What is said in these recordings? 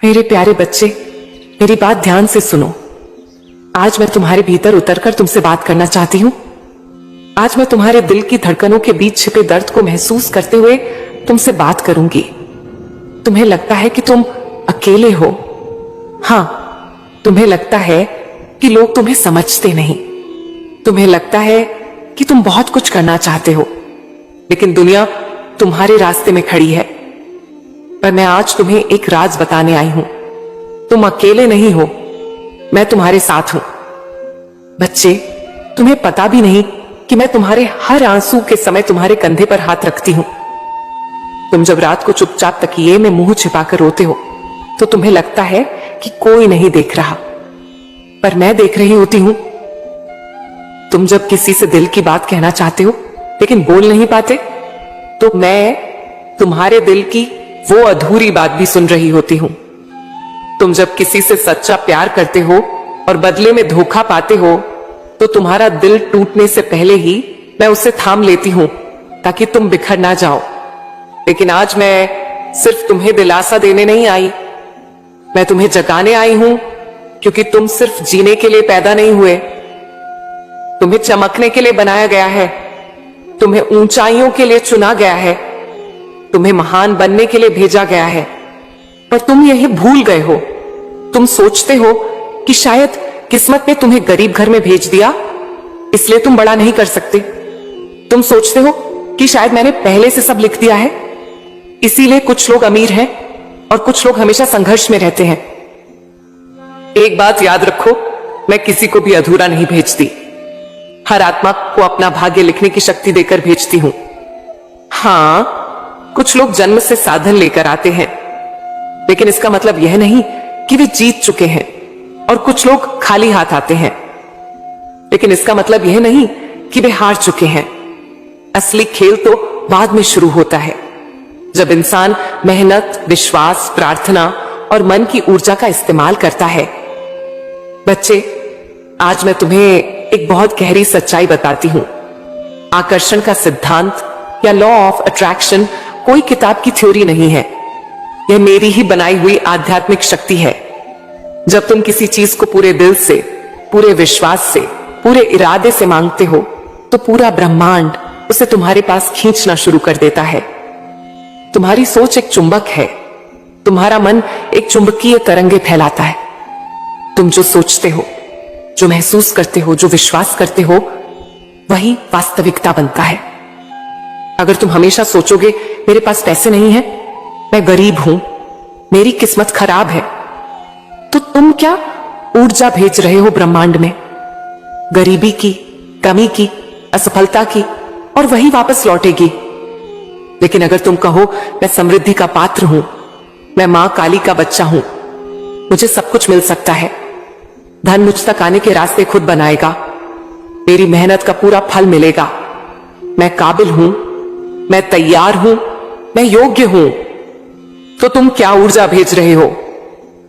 मेरे प्यारे बच्चे, मेरी बात ध्यान से सुनो। आज मैं तुम्हारे भीतर उतरकर तुमसे बात करना चाहती हूँ। आज मैं तुम्हारे दिल की धड़कनों के बीच छिपे दर्द को महसूस करते हुए तुमसे बात करूंगी। तुम्हें लगता है कि तुम अकेले हो। हाँ, तुम्हें लगता है कि लोग तुम्हें समझते नहीं। तुम्हें लगता है कि तुम बहुत कुछ करना चाहते हो, लेकिन दुनिया तुम्हारे रास्ते में खड़ी है। पर मैं आज तुम्हें एक राज बताने आई हूं। तुम अकेले नहीं हो, मैं तुम्हारे साथ हूं। बच्चे, तुम्हें पता भी नहीं कि मैं तुम्हारे हर आंसू के समय तुम्हारे कंधे पर हाथ रखती हूं। तुम जब रात को चुपचाप तकिए में मुंह छिपाकर रोते हो तो तुम्हें लगता है कि कोई नहीं देख रहा, पर मैं देख रही होती हूं। तुम जब किसी से दिल की बात कहना चाहते हो लेकिन बोल नहीं पाते, तो मैं तुम्हारे दिल की वो अधूरी बात भी सुन रही होती हूं। तुम जब किसी से सच्चा प्यार करते हो और बदले में धोखा पाते हो, तो तुम्हारा दिल टूटने से पहले ही मैं उसे थाम लेती हूं ताकि तुम बिखर ना जाओ। लेकिन आज मैं सिर्फ तुम्हें दिलासा देने नहीं आई, मैं तुम्हें जगाने आई हूं, क्योंकि तुम सिर्फ जीने के लिए पैदा नहीं हुए, तुम्हें चमकने के लिए बनाया गया है, तुम्हें ऊंचाइयों के लिए चुना गया है, तुम्हें महान बनने के लिए भेजा गया है। पर तुम यही भूल गए हो। तुम सोचते हो कि शायद किस्मत ने तुम्हें गरीब घर में भेज दिया, इसलिए तुम बड़ा नहीं कर सकते। तुम सोचते हो कि शायद मैंने पहले से सब लिख दिया है, इसीलिए कुछ लोग अमीर हैं और कुछ लोग हमेशा संघर्ष में रहते हैं। एक बात याद रखो, मैं किसी को भी अधूरा नहीं भेजती। हर आत्मा को अपना भाग्य लिखने की शक्ति देकर भेजती हूं। हाँ, कुछ लोग जन्म से साधन लेकर आते हैं, लेकिन इसका मतलब यह नहीं कि वे जीत चुके हैं। और कुछ लोग खाली हाथ आते हैं, लेकिन इसका मतलब यह नहीं कि वे हार चुके हैं। असली खेल तो बाद में शुरू होता है, जब इंसान मेहनत, विश्वास, प्रार्थना और मन की ऊर्जा का इस्तेमाल करता है। बच्चे, आज मैं तुम्हें एक बहुत गहरी सच्चाई बताती हूं। आकर्षण का सिद्धांत या लॉ ऑफ अट्रैक्शन कोई किताब की थ्योरी नहीं है, यह मेरी ही बनाई हुई आध्यात्मिक शक्ति है। जब तुम किसी चीज को पूरे दिल से, पूरे विश्वास से, पूरे इरादे से मांगते हो, तो पूरा ब्रह्मांड उसे तुम्हारे पास खींचना शुरू कर देता है। तुम्हारी सोच एक चुंबक है, तुम्हारा मन एक चुंबकीय तरंगे फैलाता है। तुम जो सोचते हो, जो महसूस करते हो, जो विश्वास करते हो, वही वास्तविकता बनता है। अगर तुम हमेशा सोचोगे मेरे पास पैसे नहीं है, मैं गरीब हूं, मेरी किस्मत खराब है, तो तुम क्या ऊर्जा भेज रहे हो ब्रह्मांड में? गरीबी की, कमी की, असफलता की, और वही वापस लौटेगी। लेकिन अगर तुम कहो मैं समृद्धि का पात्र हूं, मैं मां काली का बच्चा हूं, मुझे सब कुछ मिल सकता है, धन मुझ तक आने के रास्ते खुद बनाएगा, मेरी मेहनत का पूरा फल मिलेगा, मैं काबिल हूं, मैं तैयार हूं, मैं योग्य हूं, तो तुम क्या ऊर्जा भेज रहे हो?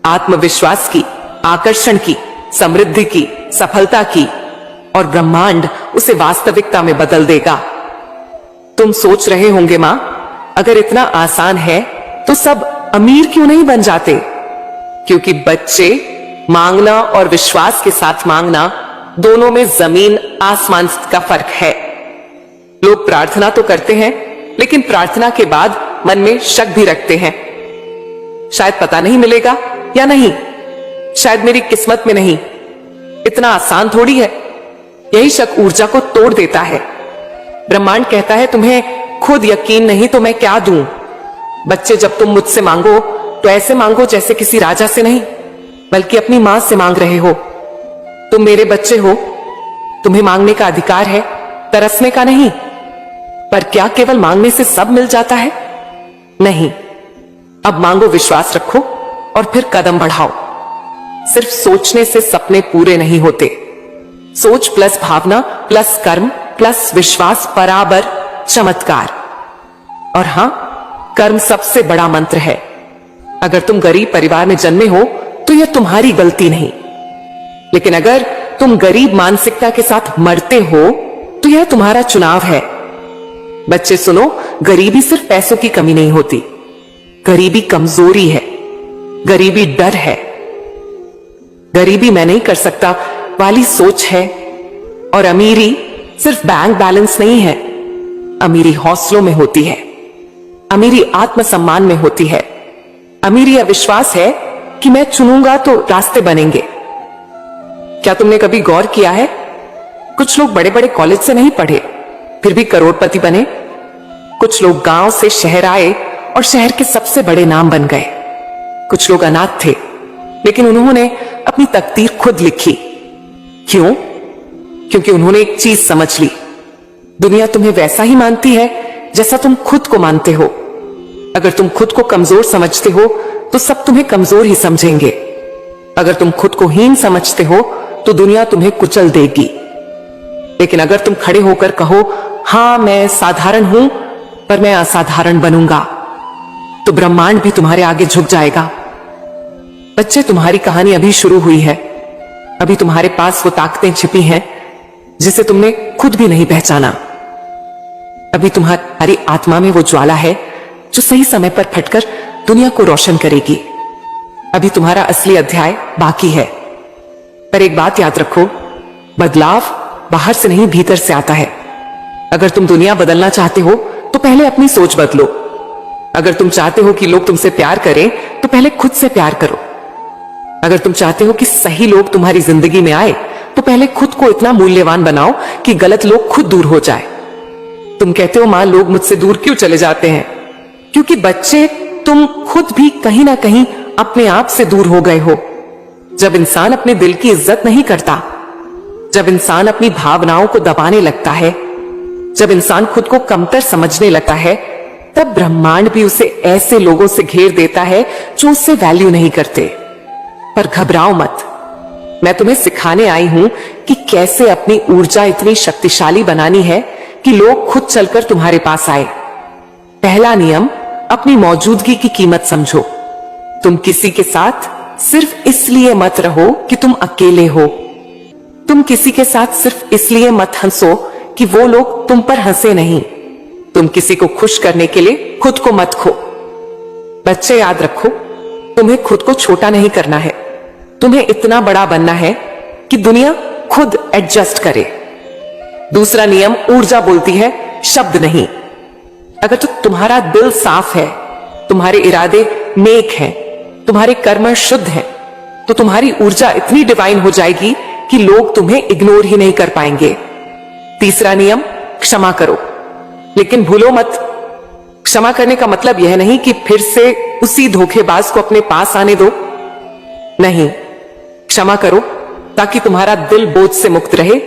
आत्मविश्वास की, आकर्षण की, समृद्धि की, सफलता की, और ब्रह्मांड उसे वास्तविकता में बदल देगा। तुम सोच रहे होंगे, मां, अगर इतना आसान है तो सब अमीर क्यों नहीं बन जाते? क्योंकि बच्चे, मांगना और विश्वास के साथ मांगना, दोनों में जमीन आसमान का फर्क है। लोग प्रार्थना तो करते हैं, लेकिन प्रार्थना के बाद मन में शक भी रखते हैं। शायद पता नहीं मिलेगा, या नहीं, शायद मेरी किस्मत में नहीं। इतना आसान थोड़ी है। यही शक ऊर्जा को तोड़ देता है। ब्रह्मांड कहता है तुम्हें खुद यकीन नहीं तो मैं क्या दूं? बच्चे, जब तुम मुझसे मांगो तो ऐसे मांगो जैसे किसी राजा से नहीं, बल्कि अपनी मां से मांग रहे हो। तुम मेरे बच्चे हो, तुम्हें मांगने का अधिकार है, तरसने का नहीं। पर क्या केवल मांगने से सब मिल जाता है? नहीं। अब मांगो, विश्वास रखो और फिर कदम बढ़ाओ। सिर्फ सोचने से सपने पूरे नहीं होते। सोच प्लस भावना प्लस कर्म प्लस विश्वास बराबर चमत्कार। और हां, कर्म सबसे बड़ा मंत्र है। अगर तुम गरीब परिवार में जन्मे हो तो यह तुम्हारी गलती नहीं, लेकिन अगर तुम गरीब मानसिकता के साथ मरते हो तो यह तुम्हारा चुनाव है। बच्चे सुनो, गरीबी सिर्फ पैसों की कमी नहीं होती, गरीबी कमजोरी है। गरीबी डर है, गरीबी मैं नहीं कर सकता वाली सोच है, और अमीरी सिर्फ बैंक बैलेंस नहीं है। अमीरी हौसलों में होती है, अमीरी आत्मसम्मान में होती है, अमीरी अविश्वास है कि मैं चुनूंगा तो रास्ते बनेंगे। क्या तुमने कभी गौर किया है, कुछ लोग बड़े बड़े कॉलेज से नहीं पढ़े फिर भी करोड़पति बने। कुछ लोग गांव से शहर आए और शहर के सबसे बड़े नाम बन गए। कुछ लोग अनाथ थे लेकिन उन्होंने अपनी तकदीर खुद लिखी। क्यों? क्योंकि उन्होंने एक चीज समझ ली, दुनिया तुम्हें वैसा ही मानती है जैसा तुम खुद को मानते हो। अगर तुम खुद को कमजोर समझते हो तो सब तुम्हें कमजोर ही समझेंगे। अगर तुम खुद को हीन समझते हो तो दुनिया तुम्हें कुचल देगी। लेकिन अगर तुम खड़े होकर कहो, हां मैं साधारण हूं पर मैं असाधारण बनूंगा, तो ब्रह्मांड भी तुम्हारे आगे झुक जाएगा। बच्चे, तुम्हारी कहानी अभी शुरू हुई है। अभी तुम्हारे पास वो ताकतें छिपी हैं जिसे तुमने खुद भी नहीं पहचाना। अभी तुम्हारी आत्मा में वो ज्वाला है जो सही समय पर फटकर दुनिया को रोशन करेगी। अभी तुम्हारा असली अध्याय बाकी है। पर एक बात याद रखो, बदलाव बाहर से नहीं भीतर से आता है। अगर तुम दुनिया बदलना चाहते हो तो पहले अपनी सोच बदलो। अगर तुम चाहते हो कि लोग तुमसे प्यार करें तो पहले खुद से प्यार करो। अगर तुम चाहते हो कि सही लोग तुम्हारी जिंदगी में आए तो पहले खुद को इतना मूल्यवान बनाओ कि गलत लोग खुद दूर हो जाए। तुम कहते हो, मां लोग मुझसे दूर क्यों चले जाते हैं? क्योंकि बच्चे, तुम खुद भी कहीं ना कहीं अपने आप से दूर हो गए हो। जब इंसान अपने दिल की इज्जत नहीं करता, जब इंसान अपनी भावनाओं को दबाने लगता है, जब इंसान खुद को कमतर समझने लगता है, तब ब्रह्मांड भी उसे ऐसे लोगों से घेर देता है जो उससे वैल्यू नहीं करते। पर घबराओ मत, मैं तुम्हें सिखाने आई हूं कि कैसे अपनी ऊर्जा इतनी शक्तिशाली बनानी है कि लोग खुद चलकर तुम्हारे पास आए। पहला नियम, अपनी मौजूदगी की कीमत समझो। तुम किसी के साथ सिर्फ इसलिए मत रहो कि तुम अकेले हो। तुम किसी के साथ सिर्फ इसलिए मत हंसो कि वो लोग तुम पर हंसे नहीं। तुम किसी को खुश करने के लिए खुद को मत खो। बच्चे, याद रखो, तुम्हें खुद को छोटा नहीं करना है, तुम्हें इतना बड़ा बनना है कि दुनिया खुद एडजस्ट करे। दूसरा नियम, ऊर्जा बोलती है, शब्द नहीं। अगर तो तुम्हारा दिल साफ है, तुम्हारे इरादे नेक हैं, तुम्हारे कर्म शुद्ध हैं, तो तुम्हारी ऊर्जा इतनी डिवाइन हो जाएगी कि लोग तुम्हें इग्नोर ही नहीं कर पाएंगे। तीसरा नियम, क्षमा करो, लेकिन भूलो मत, क्षमा करने का मतलब यह नहीं कि फिर से उसी धोखेबाज को अपने पास आने दो। नहीं, क्षमा करो ताकि तुम्हारा दिल बोझ से मुक्त रहे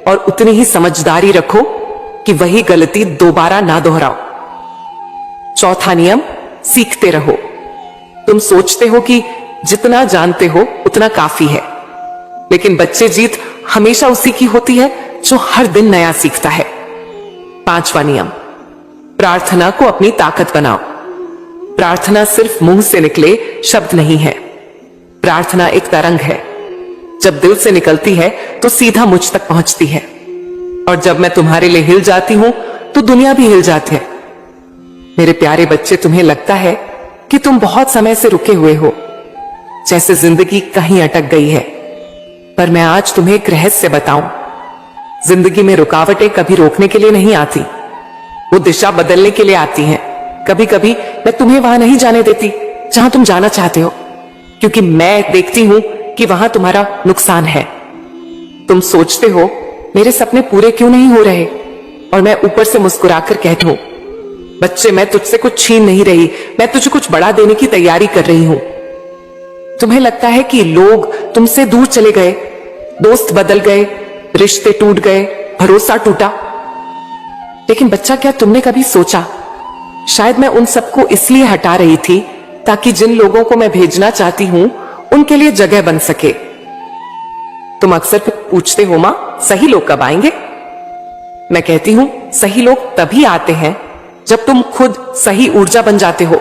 और उतनी ही समझदारी रखो कि वही गलती दोबारा ना दोहराओ। चौथा नियम, सीखते रहो। तुम सोचते हो कि जितना जानते हो उतना काफी है, लेकिन बच्चे, जीत हमेशा उसी की होती है जो हर दिन नया सीखता है। पांचवा नियम, प्रार्थना को अपनी ताकत बनाओ। प्रार्थना सिर्फ मुंह से निकले शब्द नहीं है, प्रार्थना एक तरंग है। जब दिल से निकलती है तो सीधा मुझ तक पहुंचती है, और जब मैं तुम्हारे लिए हिल जाती हूं तो दुनिया भी हिल जाती है। मेरे प्यारे बच्चे, तुम्हें लगता है कि तुम बहुत समय से रुके हुए हो, जैसे जिंदगी कहीं अटक गई है। पर मैं आज तुम्हें एक रहस्य बताऊं, जिंदगी में रुकावटें कभी रोकने के लिए नहीं आती, वो दिशा बदलने के लिए आती हैं। कभी कभी मैं तुम्हें वहां नहीं जाने देती जहां तुम जाना चाहते हो, क्योंकि मैं देखती हूं कि वहां तुम्हारा नुकसान है। तुम सोचते हो मेरे सपने पूरे क्यों नहीं हो रहे, और मैं ऊपर से मुस्कुराकर कहती हूं, बच्चे, मैं तुझसे कुछ छीन नहीं रही, मैं तुझे कुछ बड़ा देने की तैयारी कर रही हूं। तुम्हें लगता है कि लोग तुमसे दूर चले गए, दोस्त बदल गए, रिश्ते टूट गए, भरोसा टूटा, लेकिन बच्चा, क्या तुमने कभी सोचा शायद मैं उन सबको इसलिए हटा रही थी ताकि जिन लोगों को मैं भेजना चाहती हूं उनके लिए जगह बन सके। तुम अक्सर पूछते हो, मां सही लोग कब आएंगे? मैं कहती हूं, सही लोग तभी आते हैं जब तुम खुद सही ऊर्जा बन जाते हो।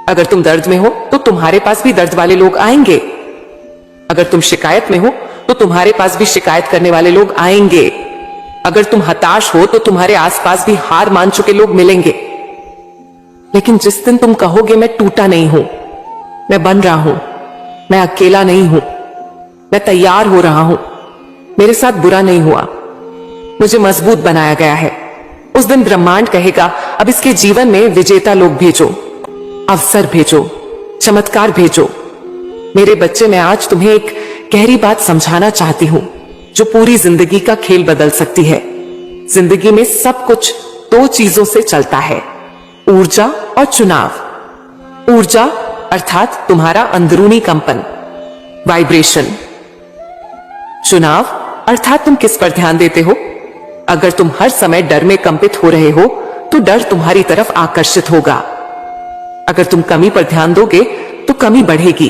अगर तुम दर्द में हो तो तुम्हारे पास भी दर्द वाले लोग आएंगे। अगर तुम शिकायत में हो तो तुम्हारे पास भी शिकायत करने वाले लोग आएंगे। अगर तुम हताश हो तो तुम्हारे आसपास भी हार मान चुके लोग मिलेंगे। लेकिन जिस दिन तुम कहोगे मैं टूटा नहीं हूं, मैं बन रहा हूं, मैं अकेला नहीं हूं, मैं तैयार हो रहा हूं, मेरे साथ बुरा नहीं हुआ, मुझे मजबूत बनाया गया है। उस दिन ब्रह्मांड कहेगा, अब इसके जीवन में विजेता लोग भेजो, अवसर भेजो, चमत्कार भेजो। मेरे बच्चे, मैं आज तुम्हें एक गहरी बात समझाना चाहती हूं जो पूरी जिंदगी का खेल बदल सकती है। जिंदगी में सब कुछ दो चीजों से चलता है, ऊर्जा और चुनाव। ऊर्जा अर्थात तुम्हारा अंदरूनी कंपन, वाइब्रेशन। चुनाव अर्थात तुम किस पर ध्यान देते हो। अगर तुम हर समय डर में कंपित हो रहे हो तो डर तुम्हारी तरफ आकर्षित होगा। अगर तुम कमी पर ध्यान दोगे तो कमी बढ़ेगी।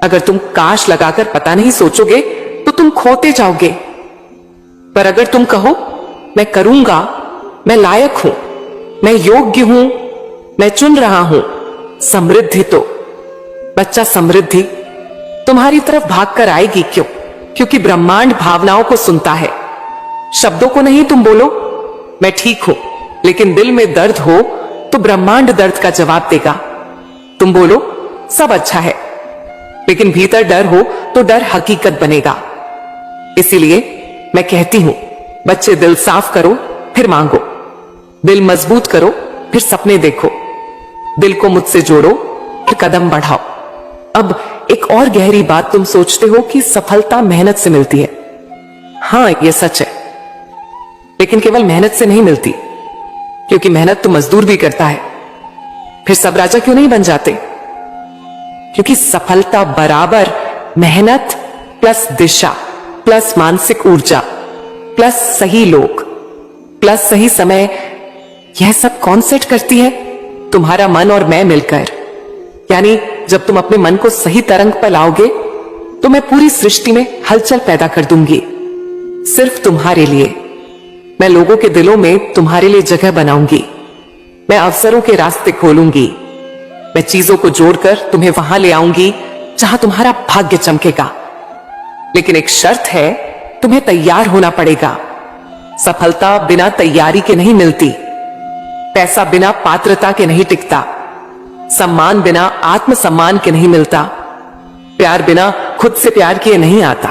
अगर तुम काश लगाकर पता नहीं सोचोगे तो तुम खोते जाओगे। पर अगर तुम कहो, मैं करूंगा, मैं लायक हूं, मैं योग्य हूं, मैं चुन रहा हूं, समृद्धि तो बच्चा, समृद्धि तुम्हारी तरफ भागकर आएगी। क्यों? क्योंकि ब्रह्मांड भावनाओं को सुनता है, शब्दों को नहीं। तुम बोलो मैं ठीक हूं, लेकिन दिल में दर्द हो तो ब्रह्मांड दर्द का जवाब देगा। तुम बोलो सब अच्छा है, लेकिन भीतर डर हो तो डर हकीकत बनेगा। इसीलिए मैं कहती हूं, बच्चे दिल साफ करो फिर मांगो, दिल मजबूत करो फिर सपने देखो, दिल को मुझसे जोड़ो फिर कदम बढ़ाओ। अब एक और गहरी बात, तुम सोचते हो कि सफलता मेहनत से मिलती है। हां, यह सच है, लेकिन केवल मेहनत से नहीं मिलती, क्योंकि मेहनत तो मजदूर भी करता है। फिर सब राजा क्यों नहीं बन जाते? क्योंकि सफलता बराबर मेहनत प्लस दिशा प्लस मानसिक ऊर्जा प्लस सही लोग प्लस सही समय, यह सब कौन सेट करती है? तुम्हारा मन और मैं मिलकर। यानी जब तुम अपने मन को सही तरंग पर लाओगे तो मैं पूरी सृष्टि में हलचल पैदा कर दूंगी, सिर्फ तुम्हारे लिए। मैं लोगों के दिलों में तुम्हारे लिए जगह बनाऊंगी, मैं अवसरों के रास्ते खोलूंगी, मैं चीजों को जोड़कर तुम्हें वहां ले आऊंगी जहां तुम्हारा भाग्य चमकेगा। लेकिन एक शर्त है, तुम्हें तैयार होना पड़ेगा। सफलता बिना तैयारी के नहीं मिलती, पैसा बिना पात्रता के नहीं टिकता, सम्मान बिना आत्मसम्मान के नहीं मिलता, प्यार बिना खुद से प्यार किए नहीं आता।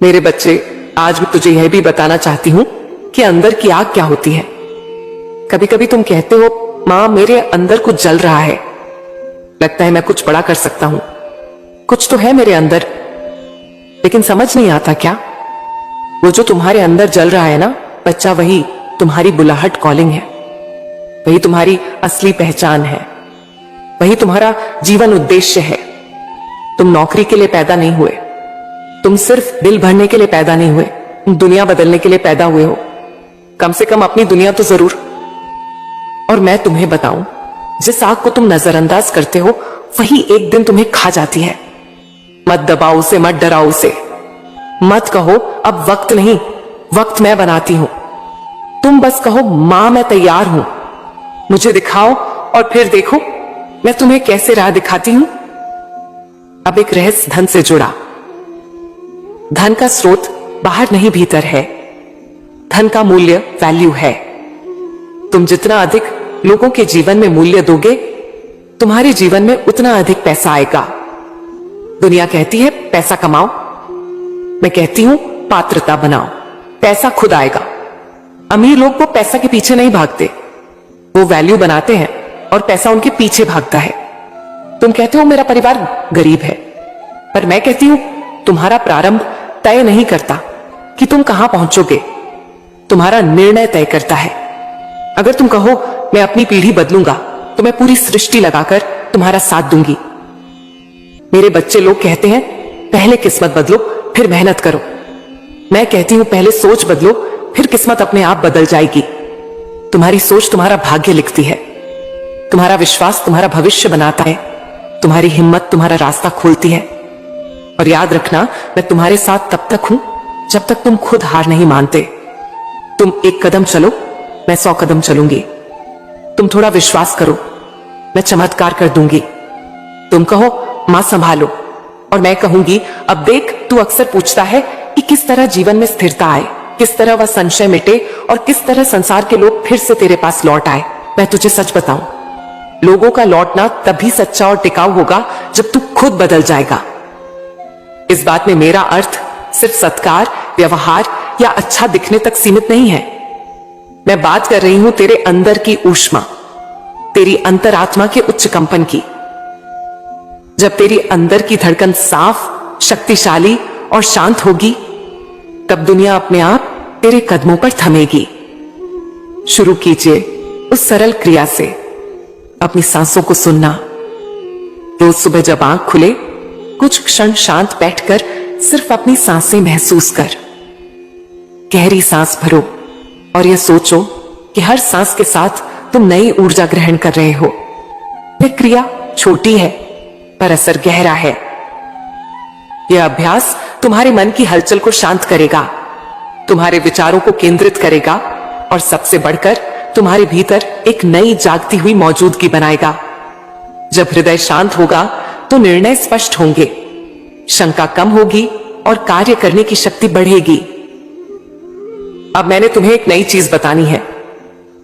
मेरे बच्चे, आज मैं तुझे यह भी बताना चाहती हूं कि अंदर की आग क्या होती है। कभी कभी तुम कहते हो, मां मेरे अंदर कुछ जल रहा है, लगता है मैं कुछ बड़ा कर सकता हूं, कुछ तो है मेरे अंदर, लेकिन समझ नहीं आता क्या? वो जो तुम्हारे अंदर जल रहा है ना बच्चा, वही तुम्हारी बुलाहट कॉलिंग है, वही तुम्हारी असली पहचान है, वही तुम्हारा जीवन उद्देश्य है। तुम नौकरी के लिए पैदा नहीं हुए, तुम सिर्फ दिल भरने के लिए पैदा नहीं हुए, तुम दुनिया बदलने के लिए पैदा हुए हो। कम से कम अपनी दुनिया तो जरूर। और मैं तुम्हें बताऊं, जिस आग को तुम नजरअंदाज करते हो वही एक दिन तुम्हें खा जाती है। मत दबाओ उसे, मत डराओ उसे, मत कहो अब वक्त नहीं, वक्त मैं बनाती हूं। तुम बस कहो, मां मैं तैयार हूं, मुझे दिखाओ और फिर देखो मैं तुम्हें कैसे राह दिखाती हूं। अब एक रहस्य धन से जुड़ा। धन का स्रोत बाहर नहीं भीतर है, धन का मूल्य वैल्यू है। तुम जितना अधिक लोगों के जीवन में मूल्य दोगे, तुम्हारे जीवन में उतना अधिक पैसा आएगा। दुनिया कहती है पैसा कमाओ, मैं कहती हूं पात्रता बनाओ, पैसा खुद आएगा। अमीर लोग वो पैसा के पीछे नहीं भागते, वो वैल्यू बनाते हैं और पैसा उनके पीछे भागता है। तुम कहते हो मेरा परिवार गरीब है, पर मैं कहती हूं तुम्हारा प्रारंभ तय नहीं करता कि तुम कहां पहुंचोगे, तुम्हारा निर्णय तय करता है। अगर तुम कहो मैं अपनी पीढ़ी बदलूंगा, तो मैं पूरी सृष्टि लगाकर तुम्हारा साथ दूंगी। मेरे बच्चे लोग कहते हैं पहले किस्मत बदलो फिर मेहनत करो। मैं कहती हूं पहले सोच बदलो फिर किस्मत अपने आप बदल जाएगी। तुम्हारी सोच तुम्हारा भाग्य लिखती है, तुम्हारा विश्वास तुम्हारा भविष्य बनाता है, तुम्हारी हिम्मत तुम्हारा रास्ता खोलती है। और याद रखना, मैं तुम्हारे साथ तब तक हूं जब तक तुम खुद हार नहीं मानते। तुम एक कदम चलो, मैं 100 कदम चलूंगी। तुम थोड़ा विश्वास करो, मैं चमत्कार कर दूंगी। तुम कहो मां संभालो, और मैं कहूंगी अब देख, तू अक्सर पूछता है कि किस तरह जीवन में स्थिरता आए, किस तरह वह संशय मिटे और किस तरह संसार के लोग फिर से तेरे पास लौट आए। मैं तुझे सच बताऊं, लोगों का लौटना तभी सच्चा और टिकाऊ होगा जब तू खुद बदल जाएगा। इस बात में मेरा अर्थ सिर्फ सत्कार, व्यवहार या अच्छा दिखने तक सीमित नहीं है। मैं बात कर रही हूं तेरे अंदर की ऊष्मा, तेरी अंतरात्मा के उच्च कंपन की। जब तेरी अंदर की धड़कन साफ, शक्तिशाली और शांत होगी, तब दुनिया अपने आप तेरे कदमों पर थमेगी। शुरू कीजिए उस सरल क्रिया से, अपनी सांसों को सुनना। रोज सुबह जब आंख खुले, कुछ क्षण शांत बैठकर सिर्फ अपनी सांसें महसूस कर। गहरी सांस भरो और यह सोचो कि हर सांस के साथ तुम नई ऊर्जा ग्रहण कर रहे हो। यह क्रिया छोटी है पर असर गहरा है। यह अभ्यास तुम्हारे मन की हलचल को शांत करेगा, तुम्हारे विचारों को केंद्रित करेगा और सबसे बढ़कर तुम्हारे भीतर एक नई जागती हुई मौजूदगी बनाएगा। जब हृदय शांत होगा तो निर्णय स्पष्ट होंगे, शंका कम होगी और कार्य करने की शक्ति बढ़ेगी। अब मैंने तुम्हें एक नई चीज बतानी है।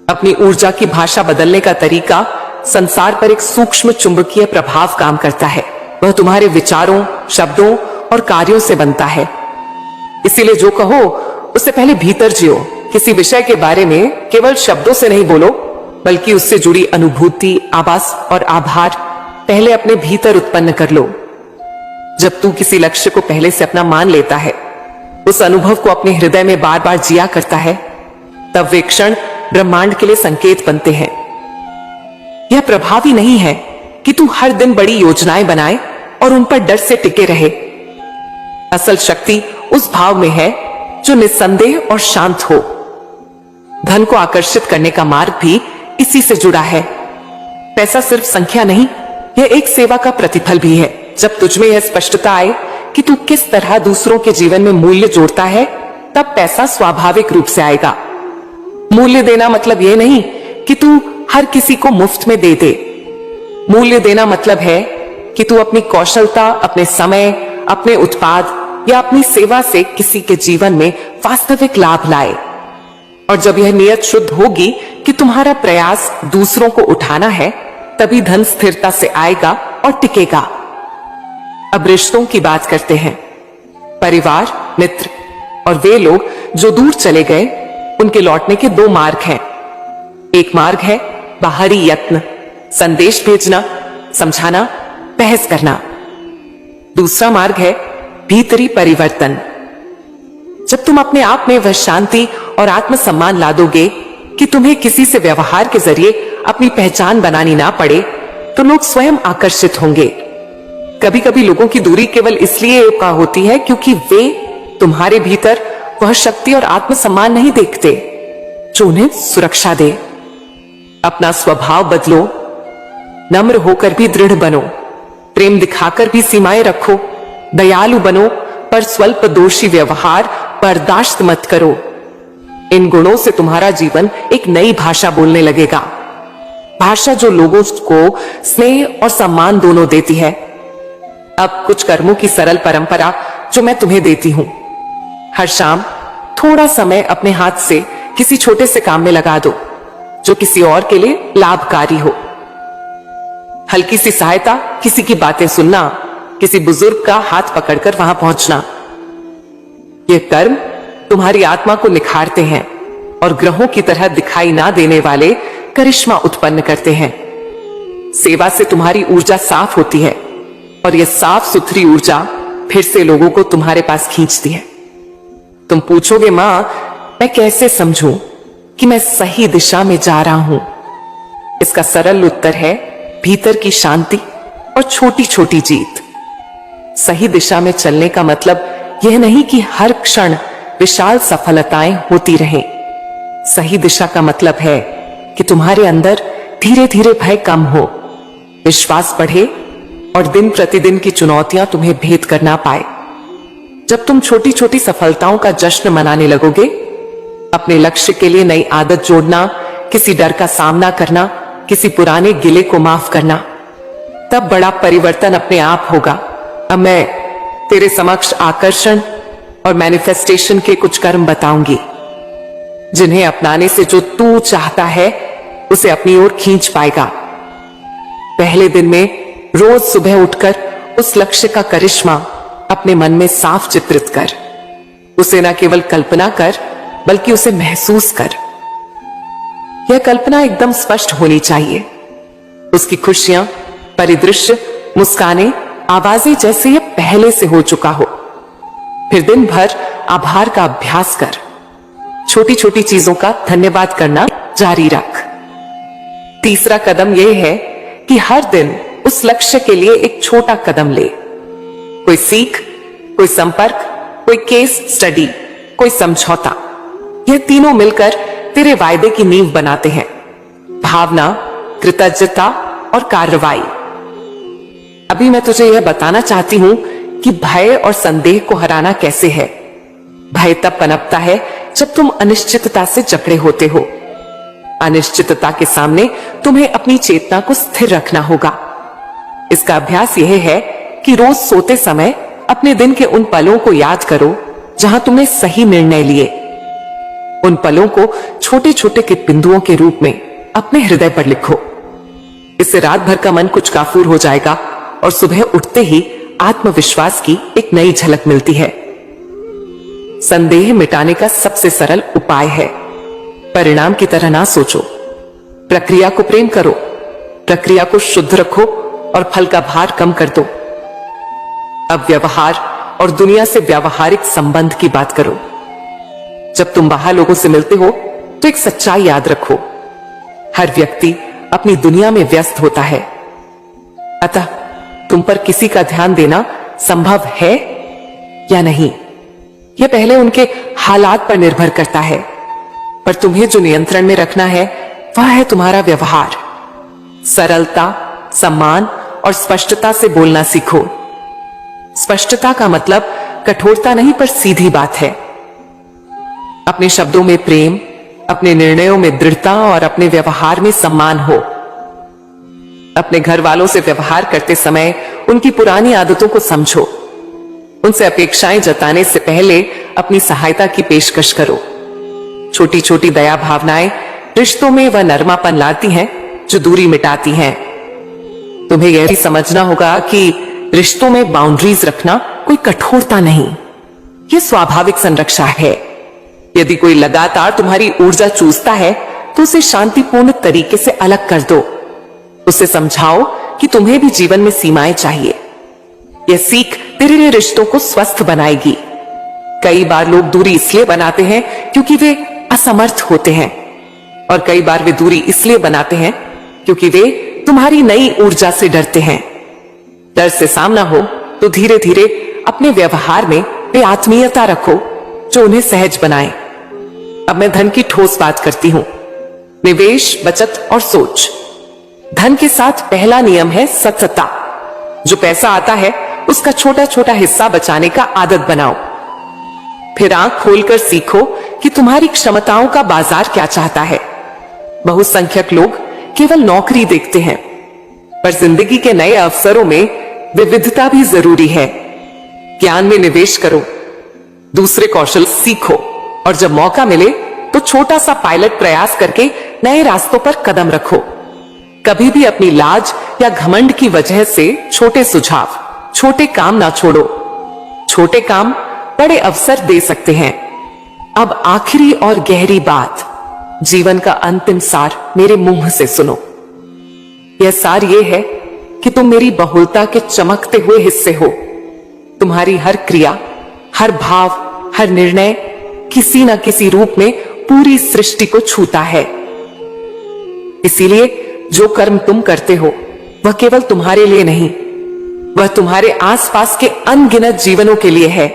अपनी ऊर्जा की भाषा बदलने का तरीका संसार पर एक सूक्ष्म चुंबकीय प्रभाव काम करता है। वह तुम्हारे विचारों, शब्दों और कार्यों से बनता है। इसीलिए जो कहो उससे पहले भीतर जियो। किसी विषय के बारे में केवल शब्दों से नहीं बोलो, बल्कि उससे जुड़ी अनुभूति, आभास और आभार पहले अपने भीतर उत्पन्न कर लो। जब तू किसी लक्ष्य को पहले से अपना मान लेता है, उस अनुभव को अपने हृदय में बार बार जिया करता है, तब वे क्षण ब्रह्मांड के लिए संकेत बनते हैं। यह प्रभावी नहीं है कि तू हर दिन बड़ी योजनाएं बनाए और उन पर डर से टिके रहे। असल शक्ति उस भाव में है जो निस्संदेह और शांत हो। धन को आकर्षित करने का मार्ग भी इसी से जुड़ा है। पैसा सिर्फ संख्या नहीं, यह एक सेवा का प्रतिफल भी है। जब तुझमें यह स्पष्टता आए कि तू किस तरह दूसरों के जीवन में मूल्य जोड़ता है, तब पैसा स्वाभाविक रूप से आएगा। मूल्य देना मतलब यह नहीं कि तू हर किसी को मुफ्त में दे दे। मूल्य देना मतलब है कि तू अपनी कौशलता, अपने समय, अपने उत्पाद या अपनी सेवा से किसी के जीवन में वास्तविक लाभ लाए। और जब यह नियत शुद्ध होगी कि तुम्हारा प्रयास दूसरों को उठाना है, तभी धन स्थिरता से आएगा और टिकेगा। अब रिश्तों की बात करते हैं। परिवार, मित्र और वे लोग जो दूर चले गए, उनके लौटने के दो मार्ग हैं। एक मार्ग है बाहरी यत्न, संदेश भेजना, समझाना, बहस करना। दूसरा मार्ग है भीतरी परिवर्तन। जब तुम अपने आप में वह शांति और आत्मसम्मान ला दोगे कि तुम्हें किसी से व्यवहार के जरिए अपनी पहचान बनानी ना पड़े, तो लोग स्वयं आकर्षित होंगे। कभी कभी लोगों की दूरी केवल इसलिए का होती है क्योंकि वे तुम्हारे भीतर वह शक्ति और आत्मसम्मान नहीं देखते जो उन्हें सुरक्षा दे। अपना स्वभाव बदलो, नम्र होकर भी दृढ़ बनो, प्रेम दिखाकर भी सीमाएं रखो, दयालु बनो पर स्वल्प दोषी व्यवहार बर्दाश्त मत करो। इन गुणों से तुम्हारा जीवन एक नई भाषा बोलने लगेगा, भाषा जो लोगों को स्नेह और सम्मान दोनों देती है। अब कुछ कर्मों की सरल परंपरा जो मैं तुम्हें देती हूं। हर शाम थोड़ा समय अपने हाथ से किसी छोटे से काम में लगा दो जो किसी और के लिए लाभकारी हो। हल्की सी सहायता, किसी की बातें सुनना, किसी बुजुर्ग का हाथ पकड़कर वहां पहुंचना। ये कर्म तुम्हारी आत्मा को निखारते हैं और ग्रहों की तरह दिखाई ना देने वाले करिश्मा उत्पन्न करते हैं। सेवा से तुम्हारी ऊर्जा साफ होती है और यह साफ सुथरी ऊर्जा फिर से लोगों को तुम्हारे पास खींचती है। तुम पूछोगे, मां मैं कैसे समझूं कि मैं सही दिशा में जा रहा हूं? इसका सरल उत्तर है भीतर की शांति और छोटी छोटी जीत। सही दिशा में चलने का मतलब यह नहीं कि हर क्षण विशाल सफलताएं होती रहें। सही दिशा का मतलब है कि तुम्हारे अंदर धीरे धीरे भय कम हो, विश्वास बढ़े और दिन प्रतिदिन की चुनौतियां तुम्हें भेद कर ना पाए। जब तुम छोटी छोटी सफलताओं का जश्न मनाने लगोगे, अपने लक्ष्य के लिए नई आदत जोड़ना, किसी डर का सामना करना, किसी पुराने गिले को माफ करना, तब बड़ा परिवर्तन अपने आप होगा। अब मैं तेरे समक्ष आकर्षण और मैनिफेस्टेशन के कुछ कर्म बताऊंगी जिन्हें अपनाने से जो तू चाहता है उसे अपनी ओर खींच पाएगा। पहले दिन में रोज सुबह उठकर उस लक्ष्य का करिश्मा अपने मन में साफ चित्रित कर। उसे न केवल कल्पना कर बल्कि उसे महसूस कर। यह कल्पना एकदम स्पष्ट होनी चाहिए। उसकी खुशियां, परिदृश्य, मुस्कानें, आवाजें जैसे यह पहले से हो चुका हो। फिर दिन भर आभार का अभ्यास कर। छोटी छोटी चीजों का धन्यवाद करना जारी रख। तीसरा कदम यह है कि हर दिन उस लक्ष्य के लिए एक छोटा कदम ले। कोई सीख, कोई संपर्क, कोई केस स्टडी, कोई समझौता, यह तीनों मिलकर तेरे वायदे की नींव बनाते हैं। भावना, कृतज्ञता और कार्रवाई। अभी मैं तुझे यह बताना चाहती हूं कि भय और संदेह को हराना कैसे है। भय तब पनपता है जब तुम अनिश्चितता से जकड़े होते हो। अनिश्चितता के सामने तुम्हें अपनी चेतना को स्थिर रखना होगा। इसका अभ्यास यह है कि रोज सोते समय अपने दिन के उन पलों को याद करो जहां तुमने सही निर्णय लिए। उन पलों को छोटे छोटे बिंदुओं के रूप में अपने हृदय पर लिखो। इससे रात भर का मन कुछ काफूर हो जाएगा और सुबह उठते ही आत्मविश्वास की एक नई झलक मिलती है। संदेह मिटाने का सबसे सरल उपाय है, परिणाम की तरह ना सोचो। प्रक्रिया को प्रेम करो, प्रक्रिया को शुद्ध रखो और फल का भार कम कर दो। अब व्यवहार और दुनिया से व्यावहारिक संबंध की बात करो। जब तुम बाहर लोगों से मिलते हो तो एक सच्चाई याद रखो, हर व्यक्ति अपनी दुनिया में व्यस्त होता है। अतः तुम पर किसी का ध्यान देना संभव है या नहीं, यह पहले उनके हालात पर निर्भर करता है। पर तुम्हें जो नियंत्रण में रखना है वह है तुम्हारा व्यवहार। सरलता, सम्मान और स्पष्टता से बोलना सीखो। स्पष्टता का मतलब कठोरता नहीं पर सीधी बात है। अपने शब्दों में प्रेम, अपने निर्णयों में दृढ़ता और अपने व्यवहार में सम्मान हो। अपने घर वालों से व्यवहार करते समय उनकी पुरानी आदतों को समझो। उनसे अपेक्षाएं जताने से पहले अपनी सहायता की पेशकश करो। छोटी छोटी दया भावनाएं रिश्तों में वह नरमापन लाती हैं जो दूरी मिटाती हैं। तुम्हें यह भी समझना होगा कि रिश्तों में बाउंड्रीज रखना कोई कठोरता नहीं, यह स्वाभाविक संरक्षा है। यदि कोई लगातार तुम्हारी ऊर्जा चूसता है तो उसे शांतिपूर्ण तरीके से अलग कर दो। उसे समझाओ कि तुम्हें भी जीवन में सीमाएं चाहिए। यह सीख तेरे लिए रिश्तों को स्वस्थ बनाएगी। कई बार लोग दूरी इसलिए बनाते हैं क्योंकि वे असमर्थ होते हैं, और कई बार वे दूरी इसलिए बनाते हैं क्योंकि वे तुम्हारी नई ऊर्जा से डरते हैं। डर से सामना हो तो धीरे धीरे अपने व्यवहार में वे आत्मीयता रखो जो उन्हें सहज बनाए। अब मैं धन की ठोस बात करती हूं। निवेश, बचत और सोच। धन के साथ पहला नियम है सतता। जो पैसा आता है उसका छोटा छोटा हिस्सा बचाने का आदत बनाओ। फिर आंख खोलकर सीखो कि तुम्हारी क्षमताओं का बाजार क्या चाहता है। बहुसंख्यक लोग केवल नौकरी देखते हैं, पर जिंदगी के नए अवसरों में विविधता भी जरूरी है। ज्ञान में निवेश करो, दूसरे कौशल सीखो और जब मौका मिले तो छोटा सा पायलट प्रयास करके नए रास्तों पर कदम रखो। कभी भी अपनी लाज या घमंड की वजह से छोटे सुझाव, छोटे काम ना छोड़ो। छोटे काम बड़े अवसर दे सकते हैं। अब आखिरी और गहरी बात, जीवन का अंतिम सार मेरे मुंह से सुनो। यह सार यह है कि तुम मेरी बहुलता के चमकते हुए हिस्से हो। तुम्हारी हर क्रिया, हर भाव, हर निर्णय किसी न किसी रूप में पूरी सृष्टि को छूता है। इसीलिए जो कर्म तुम करते हो वह केवल तुम्हारे लिए नहीं, वह तुम्हारे आसपास के अनगिनत जीवनों के लिए है।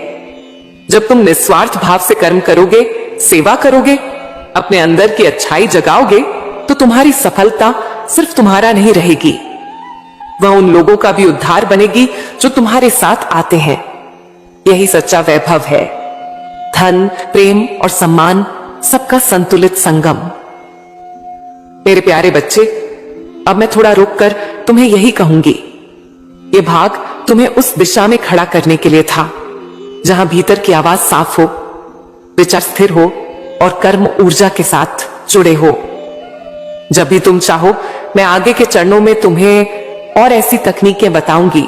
जब तुम निस्वार्थ भाव से कर्म करोगे, सेवा करोगे, अपने अंदर की अच्छाई जगाओगे, तो तुम्हारी सफलता सिर्फ तुम्हारा नहीं रहेगी, वह उन लोगों का भी उद्धार बनेगी जो तुम्हारे साथ आते हैं। यही सच्चा वैभव है। धन, प्रेम और सम्मान सबका संतुलित संगम। मेरे प्यारे बच्चे, अब मैं थोड़ा रुककर तुम्हें यही कहूंगी। यह भाग तुम्हें उस दिशा में खड़ा करने के लिए था जहां भीतर की आवाज साफ हो, विचार स्थिर हो और कर्म ऊर्जा के साथ जुड़े हो। जब भी तुम चाहो मैं आगे के चरणों में तुम्हें और ऐसी तकनीकें बताऊंगी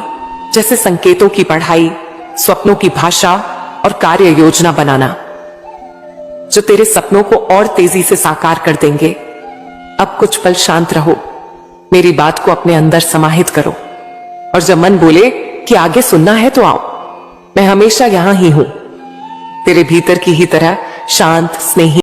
जैसे संकेतों की पढ़ाई, स्वप्नों की भाषा और कार्य योजना बनाना, जो तेरे सपनों को और तेजी से साकार कर देंगे। अब कुछ पल शांत रहो, मेरी बात को अपने अंदर समाहित करो, और जब मन बोले कि आगे सुनना है तो आओ। मैं हमेशा यहां ही हूं, तेरे भीतर की ही तरह शांत, स्नेही